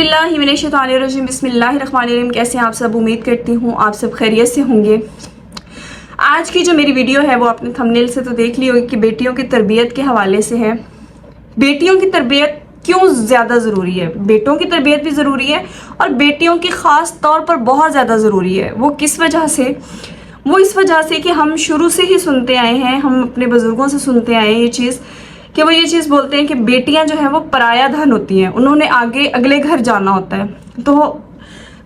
औज़ुबिल्लाहिमिनश्शैतानिर्रजीम बिस्मिल्लाहिर्रहमानिर्रहीम। कैसे हैं आप सब? उम्मीद करती हूँ आप सब खैरियत से होंगे। आज की जो मेरी वीडियो है वो आपने थंबनेल से तो देख ली होगी कि बेटियों की तरबियत के हवाले से है। बेटियों की तरबियत क्यों ज़्यादा ज़रूरी है, बेटों की तरबियत भी ज़रूरी है और बेटियों की ख़ास तौर पर बहुत ज़्यादा ज़रूरी है। वो किस वजह से? वो इस वजह से कि हम शुरू से ही सुनते आए हैं, हम अपने बुज़ुर्गों से सुनते आए हैं ये चीज़ कि वो ये चीज़ बोलते हैं कि बेटियां जो है वो पराया धन होती हैं, उन्होंने आगे अगले घर जाना होता है। तो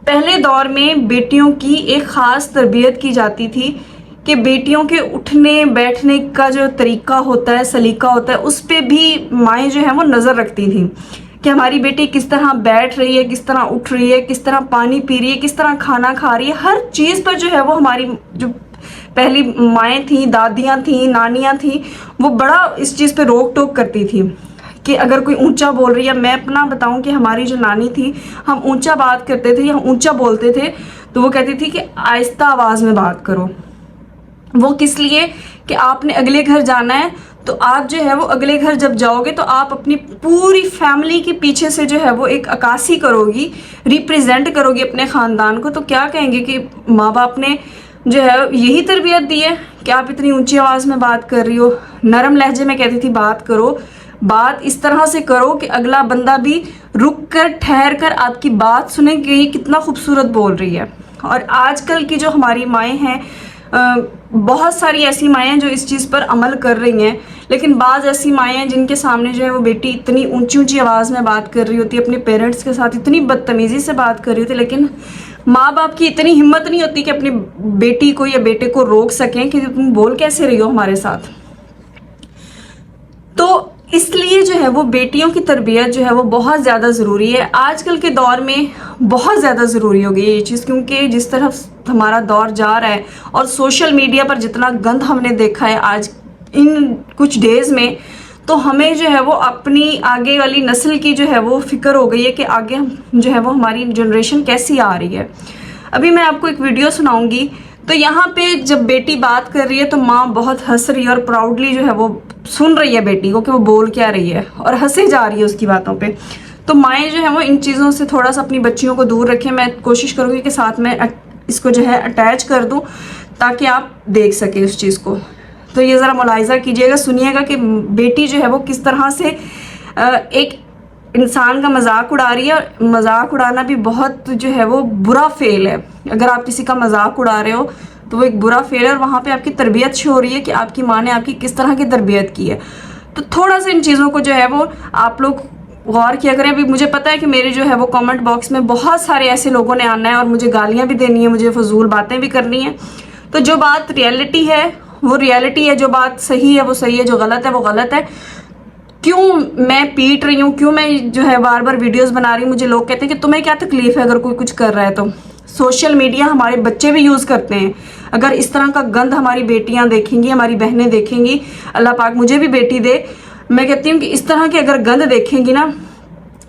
पहले दौर में बेटियों की एक ख़ास तरबियत की जाती थी कि बेटियों के उठने बैठने का जो तरीका होता है, सलीका होता है, उस पर भी माएँ जो है वो नज़र रखती थी कि हमारी बेटी किस तरह बैठ रही है, किस तरह उठ रही है, किस तरह पानी पी रही है, किस तरह खाना खा रही है। हर चीज़ पर जो है वो हमारी जो पहली माएँ थी, दादियाँ थी, नानियाँ थी, वो बड़ा इस चीज़ पे रोक टोक करती थी कि अगर कोई ऊंचा बोल रही है। मैं अपना बताऊं कि हमारी जो नानी थी, हम ऊंचा बात करते थे, हम ऊंचा बोलते थे तो वो कहती थी कि आहिस्ता आवाज़ में बात करो। वो किस लिए? कि आपने अगले घर जाना है, तो आप जो है वो अगले घर जब जाओगे तो आप अपनी पूरी फैमिली के पीछे से जो है वो एक अक्कासी करोगी, रिप्रेजेंट करोगी अपने ख़ानदान को। तो क्या कहेंगे कि माँ बाप ने जो है यही तरबियत दी है कि आप इतनी ऊंची आवाज़ में बात कर रही हो। नरम लहजे में कहती थी बात करो, बात इस तरह से करो कि अगला बंदा भी रुक कर ठहर कर आपकी बात सुने कि ये कितना खूबसूरत बोल रही है। और आजकल की जो हमारी माएँ हैं, बहुत सारी ऐसी माएँ हैं जो इस चीज़ पर अमल कर रही हैं, लेकिन बाज़ ऐसी माएँ हैं जिनके सामने जो है वो बेटी इतनी ऊंची ऊंची आवाज़ में बात कर रही होती है, अपने पेरेंट्स के साथ इतनी बदतमीज़ी से बात कर रही होती है, लेकिन माँ बाप की इतनी हिम्मत नहीं होती कि अपनी बेटी को या बेटे को रोक सकें कि तुम बोल कैसे रही हो हमारे साथ। तो इसलिए जो है वो बेटियों की तरबियत जो है वो बहुत ज़्यादा ज़रूरी है। आजकल के दौर में बहुत ज़्यादा ज़रूरी हो गई है ये चीज़, क्योंकि जिस तरफ हमारा दौर जा रहा है और सोशल मीडिया पर जितना गंद हमने देखा है आज इन कुछ डेज़ में, तो हमें जो है वो अपनी आगे वाली नस्ल की जो है वो फिक्र हो गई है कि आगे जो है वो हमारी जनरेशन कैसी आ रही है। अभी मैं आपको एक वीडियो सुनाऊंगी, तो यहाँ पे जब बेटी बात कर रही है तो माँ बहुत हंस रही है और प्राउडली जो है वो सुन रही है बेटी को कि वो बोल क्या रही है और हंसे जा रही है उसकी बातों पे। तो माएँ जो है वो इन चीज़ों से थोड़ा सा अपनी बच्चियों को दूर रखें। मैं कोशिश करूँगी कि साथ में इसको जो है अटैच कर दूँ ताकि आप देख सकें उस चीज़ को। तो ये ज़रा मुलाहिज़ा कीजिएगा, सुनिएगा कि बेटी जो है वो किस तरह से एक इंसान का मजाक उड़ा रही है। मजाक उड़ाना भी बहुत जो है वो बुरा फेल है। अगर आप किसी का मजाक उड़ा रहे हो तो वो एक बुरा फेल है और वहाँ पे आपकी तरबियत शो हो रही है कि आपकी माँ ने आपकी किस तरह की तरबियत की है। तो थोड़ा सा इन चीज़ों को जो है वो आप लोग गौर किया करें। अभी मुझे पता है कि मेरे जो है वो कमेंट बॉक्स में बहुत सारे ऐसे लोगों ने आना है और मुझे गालियाँ भी देनी है, मुझे फजूल बातें भी करनी है। तो जो बात रियलिटी है वो रियलिटी है, जो बात सही है वो सही है, जो गलत है वो गलत है। क्यों मैं पीट रही हूँ, क्यों मैं जो है बार बार वीडियोस बना रही हूँ? मुझे लोग कहते हैं कि तुम्हें क्या तकलीफ है अगर कोई कुछ कर रहा है तो। सोशल मीडिया हमारे बच्चे भी यूज़ करते हैं। अगर इस तरह का गंद हमारी बेटियां देखेंगी, हमारी बहनें देखेंगी, अल्लाह पाक मुझे भी बेटी दे, मैं कहती हूँ कि इस तरह के अगर गंद देखेंगी ना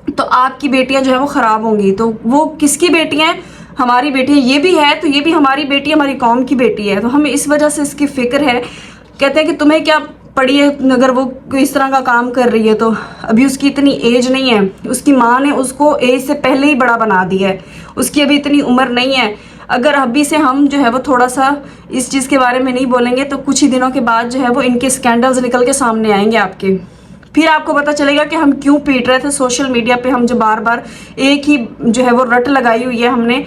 तो आपकी बेटियां जो है वो ख़राब होंगी। तो वो किसकी बेटियां हैं? हमारी बेटियां। ये भी है तो ये भी हमारी बेटी, हमारी कौम की बेटी है। तो हमें इस वजह से इसकी फ़िक्र है। कहते हैं कि तुम्हें क्या पड़ी है अगर वो इस तरह का काम कर रही है तो। अभी उसकी इतनी एज नहीं है, उसकी माँ ने उसको एज से पहले ही बड़ा बना दिया है, उसकी अभी इतनी उम्र नहीं है। अगर अभी से हम जो है वो थोड़ा सा इस चीज़ के बारे में नहीं बोलेंगे तो कुछ ही दिनों के बाद जो है वो इनके स्कैंडल्स निकल के सामने आएंगे आपके। फिर आपको पता चलेगा कि हम क्यों पीट रहे थे सोशल मीडिया पे। हम जो बार बार एक ही जो है वो रट लगाई हुई है, हमने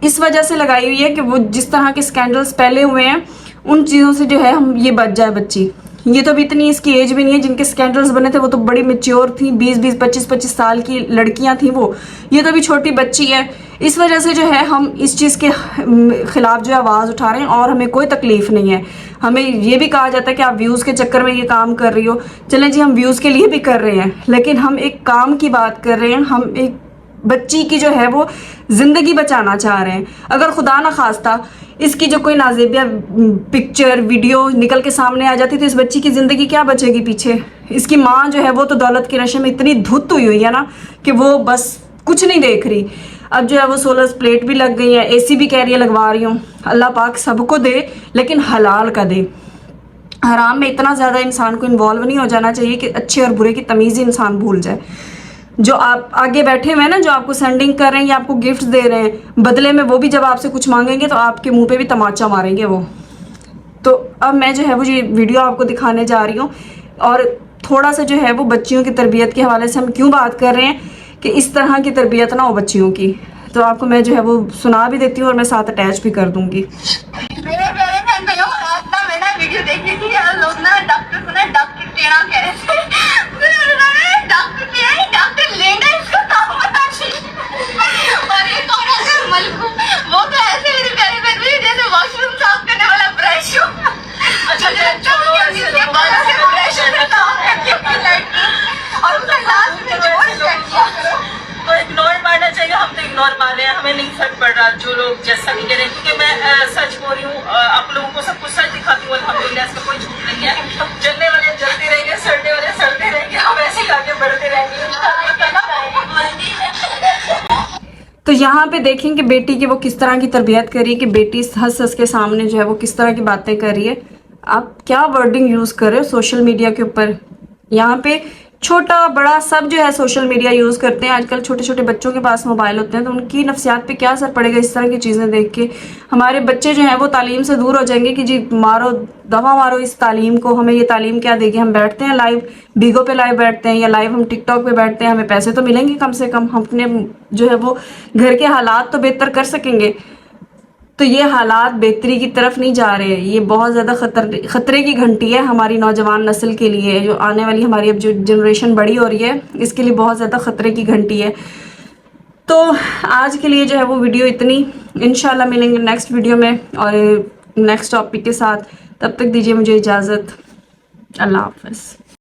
इस वजह से लगाई हुई है कि वो जिस तरह के स्कैंडल्स पहले हुए हैं उन चीज़ों से जो है हम ये बच जाए बच्ची। ये तो अभी इतनी इसकी एज भी नहीं है, जिनके स्कैंडल्स बने थे वो तो बड़ी मेच्योर थी, 20-20, 25-25 साल की लड़कियां थी वो। ये तो अभी छोटी बच्ची है। इस वजह से जो है हम इस चीज़ के खिलाफ जो है आवाज़ उठा रहे हैं और हमें कोई तकलीफ़ नहीं है। हमें ये भी कहा जाता है कि आप व्यूज़ के चक्कर में ये काम कर रही हो। चलें जी, हम व्यूज़ के लिए भी कर रहे हैं, लेकिन हम एक काम की बात कर रहे हैं। हम एक बच्ची की जो है वो ज़िंदगी बचाना चाह रहे हैं। अगर खुदा ना खास्ता इसकी जो कोई नाजेबिया पिक्चर वीडियो निकल के सामने आ जाती तो इस बच्ची की ज़िंदगी क्या बचेगी पीछे? इसकी माँ जो है वो तो दौलत के नशे में इतनी धुत हुई है ना कि वो बस कुछ नहीं देख रही। अब जो है वो सोलर प्लेट भी लग गई है, AC भी कह रही है लगवा रही हूँ। अल्लाह पाक सबको दे, लेकिन हलाल का दे। हराम में इतना ज़्यादा इंसान को इन्वॉल्व नहीं हो जाना चाहिए कि अच्छे और बुरे की तमीज़ ही इंसान भूल जाए। जो आप आगे बैठे हुए हैं ना, जो आपको सेंडिंग कर रहे हैं या आपको गिफ्ट दे रहे हैं, बदले में वो भी जब आपसे कुछ मांगेंगे तो आपके मुंह पे भी तमाचा मारेंगे वो। तो अब मैं जो है वो ये वीडियो आपको दिखाने जा रही हूँ, और थोड़ा सा जो है वो बच्चियों की तरबियत के हवाले से हम क्यों बात कर रहे हैं कि इस तरह की तरबियत ना हो बच्चियों की। तो आपको मैं जो है वो सुना भी देती हूँ और मैं साथ अटैच भी कर दूंगी। मेरे प्यारे बहन भाइयों, आज ना मैं ना वीडियो देख रही थी, यार लोग ना डॉक्टर को ना डॉक्टर टेढ़ा कह रहे थे। डॉक्टर टेढ़ा, डॉक्टर लेंगा, इसका काम पता नहीं। और ये कौन है मलकू, वो तो ऐसे मेरे प्यारे बहन भाई जैसे वॉशरूम साफ करने वाला ब्रश हो। अच्छा छोड़ो, ऐसे ब्रश से काम करती है लड़की, और उसका लास्ट में जोड़ दिया। तो इग्नोर मारना चाहिए, हम तो इग्नोर मार रहे हैं, हमें नहीं फर्क पड़ रहा जो लोग जैसा भी कह रहे हैं, क्योंकि मैं सच बोल रही हूँ, आप लोगों को सब कुछ सच दिखाती हूँ अल्हम्दुलिल्लाह, इसका कोई झूठ नहीं है। जलने वाले जलते रहेंगे, सड़ने वाले सड़ते रहेंगे, हम ऐसे ही आगे बढ़ते रहेंगे। तो यहाँ पे देखें कि बेटी की वो किस तरह की तरबियत कर रही है, कि बेटी हंस हंस के सामने जो है वो किस तरह की बातें कर रही है। आप क्या वर्डिंग यूज़ कर रहे हो सोशल मीडिया के ऊपर। यहाँ पे छोटा बड़ा सब जो है सोशल मीडिया यूज़ करते हैं। आजकल छोटे छोटे बच्चों के पास मोबाइल होते हैं, तो उनकी नफ्सियात पे क्या असर पड़ेगा इस तरह की चीज़ें देख के। हमारे बच्चे जो हैं वो तालीम से दूर हो जाएंगे कि जी मारो दवा मारो इस तालीम को, हमें ये तालीम क्या देगी। हम बैठते हैं लाइव बीगो पे लाइव बैठते हैं, या लाइव हम टिकटॉक पे बैठते हैं, हमें पैसे तो मिलेंगे कम से कम, हम अपने जो है वो घर के हालात तो बेहतर कर सकेंगे। तो ये हालात बेहतरी की तरफ नहीं जा रहे हैं। ये बहुत ज़्यादा खतरे की घंटी है हमारी नौजवान नस्ल के लिए। जो आने वाली हमारी अब जो जनरेशन बड़ी हो रही है, इसके लिए बहुत ज़्यादा खतरे की घंटी है। तो आज के लिए जो है वो वीडियो इतनी, इंशाल्लाह मिलेंगे नेक्स्ट वीडियो में और नेक्स्ट टॉपिक के साथ। तब तक दीजिए मुझे इजाज़त। अल्लाह हाफ़िज़।